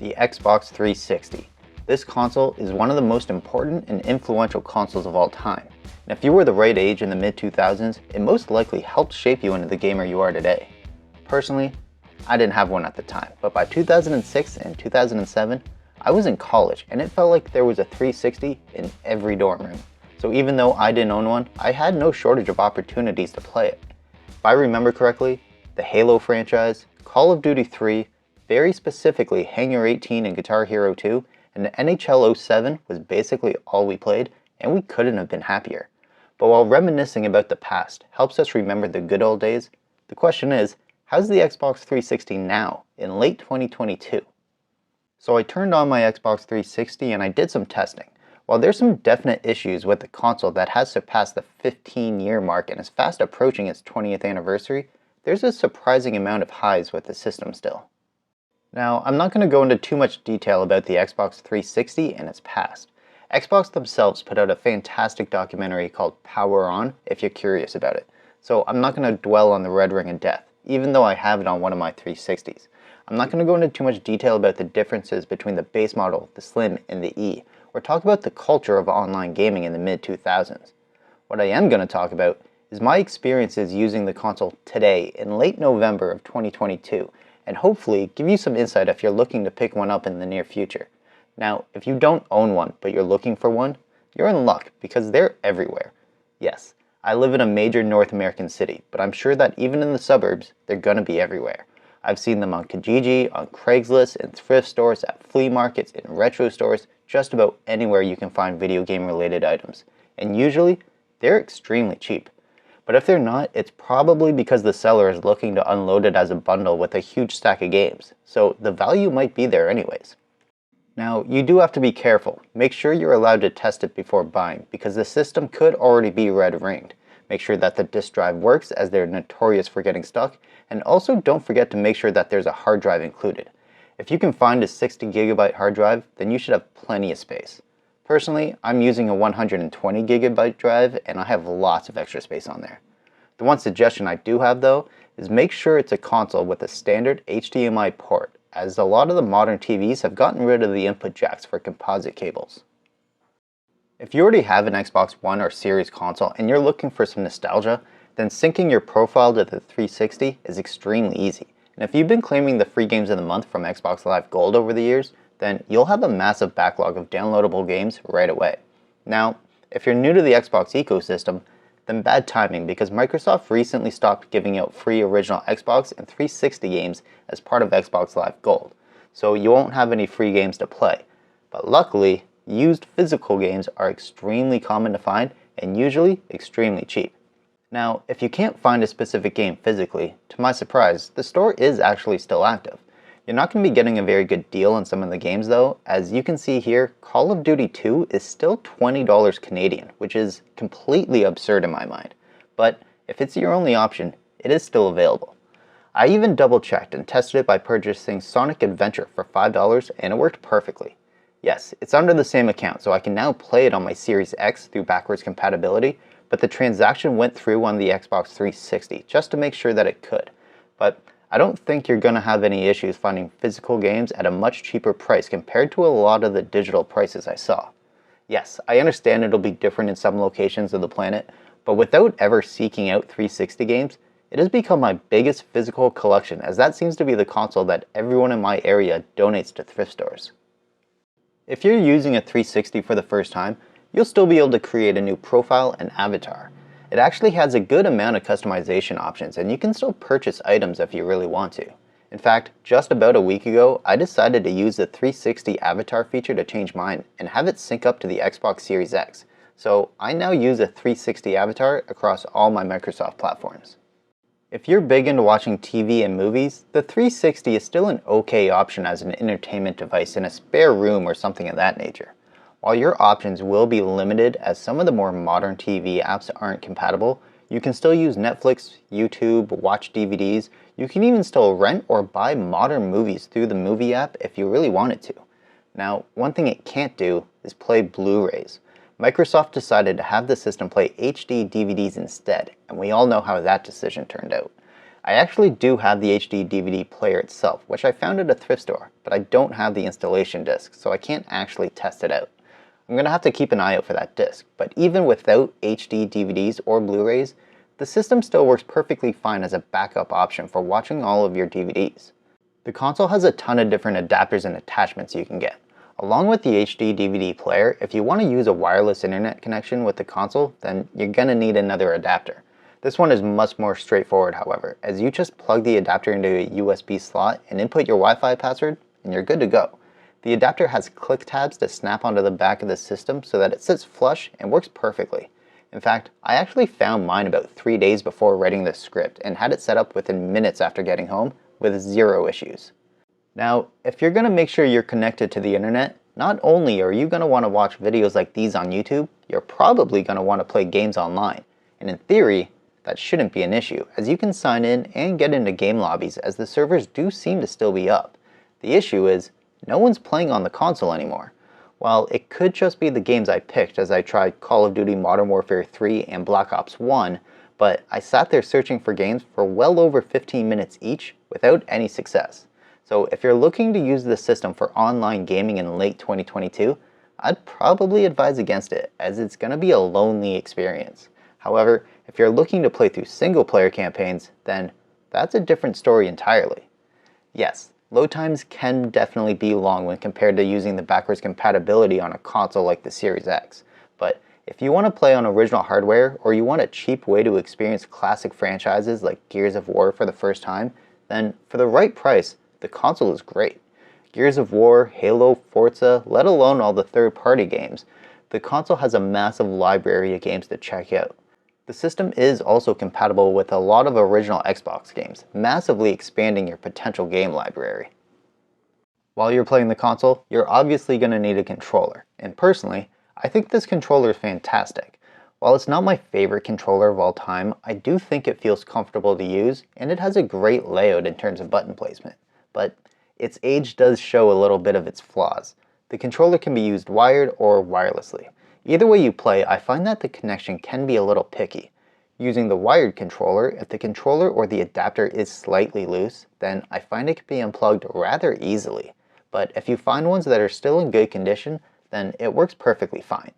the Xbox 360. This console is one of the most important and influential consoles of all time. And if you were the right age in the mid-2000s, it most likely helped shape you into the gamer you are today. Personally, I didn't have one at the time, but by 2006 and 2007, I was in college and it felt like there was a 360 in every dorm room. So even though I didn't own one, I had no shortage of opportunities to play it. If I remember correctly, the Halo franchise, Call of Duty 3, very specifically Hangar 18 and Guitar Hero 2, and the NHL 07 was basically all we played, and we couldn't have been happier. But while reminiscing about the past helps us remember the good old days, the question is, how's the Xbox 360 now, in late 2022? So I turned on my Xbox 360 and I did some testing. While there's some definite issues with the console that has surpassed the 15-year mark and is fast approaching its 20th anniversary, there's a surprising amount of highs with the system still. Now, I'm not going to go into too much detail about the Xbox 360 and its past. Xbox themselves put out a fantastic documentary called Power On if you're curious about it, so I'm not going to dwell on the Red Ring of Death, even though I have it on one of my 360s. I'm not going to go into too much detail about the differences between the base model, the Slim, and the E, or talk about the culture of online gaming in the mid-2000s. What I am going to talk about is my experiences using the console today in late November of 2022, and hopefully give you some insight if you're looking to pick one up in the near future. Now, if you don't own one, but you're looking for one, you're in luck because they're everywhere. Yes, I live in a major North American city, but I'm sure that even in the suburbs, they're gonna be everywhere. I've seen them on Kijiji, on Craigslist, in thrift stores, at flea markets, in retro stores, just about anywhere you can find video game related items. And usually, they're extremely cheap. But if they're not, it's probably because the seller is looking to unload it as a bundle with a huge stack of games, so the value might be there anyways. Now, you do have to be careful. Make sure you're allowed to test it before buying, because the system could already be red ringed. Make sure that the disk drive works, as they're notorious for getting stuck, and also don't forget to make sure that there's a hard drive included. If you can find a 60GB hard drive, then you should have plenty of space. Personally, I'm using a 120GB drive and I have lots of extra space on there. The one suggestion I do have though is make sure it's a console with a standard HDMI port, as a lot of the modern TVs have gotten rid of the input jacks for composite cables. If you already have an Xbox One or Series console and you're looking for some nostalgia, then syncing your profile to the 360 is extremely easy. And if you've been claiming the free games of the month from Xbox Live Gold over the years, then you'll have a massive backlog of downloadable games right away. Now, if you're new to the Xbox ecosystem, then bad timing, because Microsoft recently stopped giving out free original Xbox and 360 games as part of Xbox Live Gold, so you won't have any free games to play. But luckily, used physical games are extremely common to find and usually extremely cheap. Now, if you can't find a specific game physically, to my surprise, the store is actually still active. You're not going to be getting a very good deal on some of the games though. As you can see here, Call of Duty 2 is still $20 Canadian, which is completely absurd in my mind. But if it's your only option, it is still available. I even double checked and tested it by purchasing Sonic Adventure for $5 and it worked perfectly. Yes, it's under the same account, so I can now play it on my Series X through backwards compatibility, but the transaction went through on the Xbox 360 just to make sure that it could. But I don't think you're going to have any issues finding physical games at a much cheaper price compared to a lot of the digital prices I saw. Yes, I understand it'll be different in some locations of the planet, but without ever seeking out 360 games, it has become my biggest physical collection, as that seems to be the console that everyone in my area donates to thrift stores. If you're using a 360 for the first time, you'll still be able to create a new profile and avatar. It actually has a good amount of customization options and you can still purchase items if you really want to. In fact, just about a week ago, I decided to use the 360 avatar feature to change mine and have it sync up to the Xbox Series X. So I now use a 360 avatar across all my Microsoft platforms. If you're big into watching TV and movies, the 360 is still an okay option as an entertainment device in a spare room or something of that nature. While your options will be limited as some of the more modern TV apps aren't compatible, you can still use Netflix, YouTube, watch DVDs. You can even still rent or buy modern movies through the movie app if you really wanted to. Now, one thing it can't do is play Blu-rays. Microsoft decided to have the system play HD DVDs instead, and we all know how that decision turned out. I actually do have the HD DVD player itself, which I found at a thrift store, but I don't have the installation disc, so I can't actually test it out. I'm going to have to keep an eye out for that disc, but even without HD DVDs or Blu-rays, the system still works perfectly fine as a backup option for watching all of your DVDs. The console has a ton of different adapters and attachments you can get. Along with the HD DVD player, if you want to use a wireless internet connection with the console, then you're going to need another adapter. This one is much more straightforward, however, as you just plug the adapter into a USB slot and input your Wi-Fi password, and you're good to go. The adapter has click tabs to snap onto the back of the system so that it sits flush and works perfectly. In fact, I actually found mine about 3 days before writing this script and had it set up within minutes after getting home with zero issues. Now, if you're going to make sure you're connected to the internet, not only are you going to want to watch videos like these on YouTube, you're probably going to want to play games online. And in theory, that shouldn't be an issue, as you can sign in and get into game lobbies as the servers do seem to still be up. The issue is, no one's playing on the console anymore. While it could just be the games I picked as I tried Call of Duty Modern Warfare 3 and Black Ops 1, but I sat there searching for games for well over 15 minutes each without any success. So if you're looking to use the system for online gaming in late 2022, I'd probably advise against it, as it's going to be a lonely experience. However, if you're looking to play through single player campaigns, then that's a different story entirely. Yes, load times can definitely be long when compared to using the backwards compatibility on a console like the Series X, but if you want to play on original hardware or you want a cheap way to experience classic franchises like Gears of War for the first time, then for the right price, the console is great. Gears of War, Halo, Forza, let alone all the third-party games, the console has a massive library of games to check out. The system is also compatible with a lot of original Xbox games, massively expanding your potential game library. While you're playing the console, you're obviously going to need a controller, and personally, I think this controller is fantastic. While it's not my favorite controller of all time, I do think it feels comfortable to use, and it has a great layout in terms of button placement. But its age does show a little bit of its flaws. The controller can be used wired or wirelessly. Either way you play, I find that the connection can be a little picky. Using the wired controller, if the controller or the adapter is slightly loose, then I find it can be unplugged rather easily. But if you find ones that are still in good condition, then it works perfectly fine.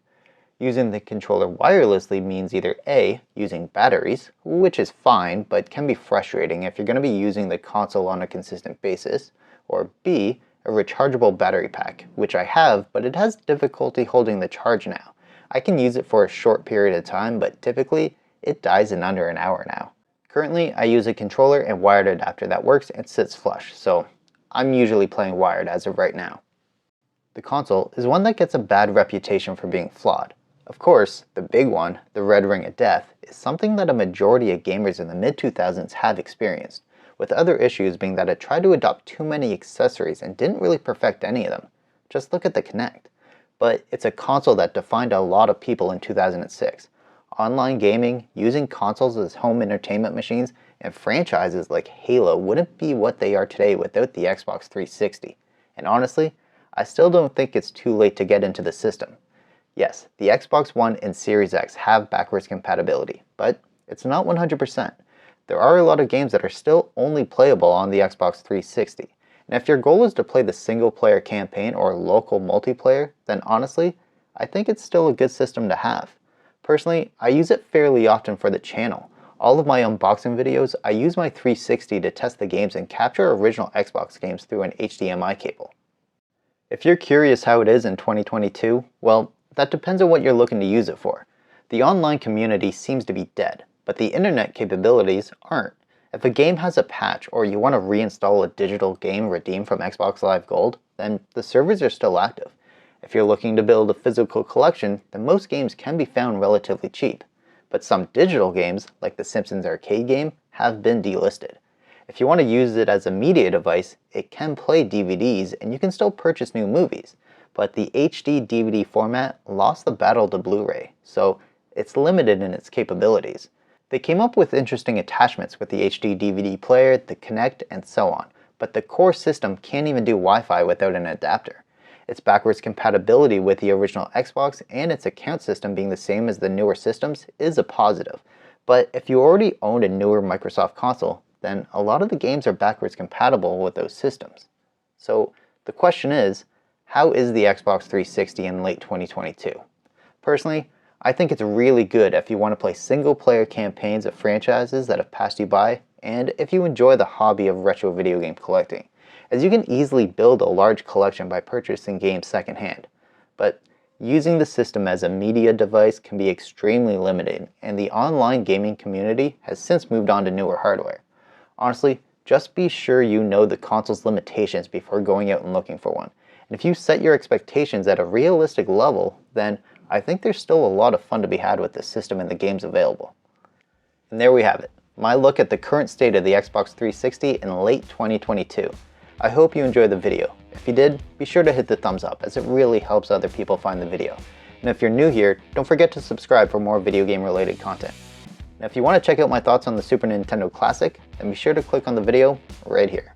Using the controller wirelessly means either A, using batteries, which is fine but can be frustrating if you're going to be using the console on a consistent basis, or B, a rechargeable battery pack, which I have, but it has difficulty holding the charge now. I can use it for a short period of time, but typically it dies in under an hour now. Currently, I use a controller and wired adapter that works and sits flush, so I'm usually playing wired as of right now. The console is one that gets a bad reputation for being flawed. Of course, the big one, the red ring of death, is something that a majority of gamers in the mid-2000s have experienced, with other issues being that it tried to adopt too many accessories and didn't really perfect any of them. Just look at the Kinect. But it's a console that defined a lot of people in 2006. Online gaming, using consoles as home entertainment machines, and franchises like Halo wouldn't be what they are today without the Xbox 360. And honestly, I still don't think it's too late to get into the system. Yes, the Xbox One and Series X have backwards compatibility, but it's not 100%. There are a lot of games that are still only playable on the Xbox 360. And if your goal is to play the single-player campaign or local multiplayer, then honestly, I think it's still a good system to have. Personally, I use it fairly often for the channel. All of my unboxing videos, I use my 360 to test the games and capture original Xbox games through an HDMI cable. If you're curious how it is in 2022, well, that depends on what you're looking to use it for. The online community seems to be dead, but the internet capabilities aren't. If a game has a patch or you want to reinstall a digital game redeemed from Xbox Live Gold, then the servers are still active. If you're looking to build a physical collection, then most games can be found relatively cheap. But some digital games, like the Simpsons arcade game, have been delisted. If you want to use it as a media device, it can play DVDs and you can still purchase new movies. But the HD DVD format lost the battle to Blu-ray, so it's limited in its capabilities. They came up with interesting attachments with the HD DVD player, the Kinect, and so on, but the core system can't even do Wi-Fi without an adapter. Its backwards compatibility with the original Xbox and its account system being the same as the newer systems is a positive, but if you already owned a newer Microsoft console, then a lot of the games are backwards compatible with those systems. So the question is, how is the Xbox 360 in late 2022? Personally, I think it's really good if you want to play single-player campaigns of franchises that have passed you by, and if you enjoy the hobby of retro video game collecting, as you can easily build a large collection by purchasing games secondhand. But using the system as a media device can be extremely limiting, and the online gaming community has since moved on to newer hardware. Honestly, just be sure you know the console's limitations before going out and looking for one. And if you set your expectations at a realistic level, then I think there's still a lot of fun to be had with this system and the games available. And there we have it, my look at the current state of the Xbox 360 in late 2022. I hope you enjoyed the video. If you did, be sure to hit the thumbs up, as it really helps other people find the video. And if you're new here, don't forget to subscribe for more video game related content. And if you want to check out my thoughts on the Super Nintendo Classic, then be sure to click on the video right here.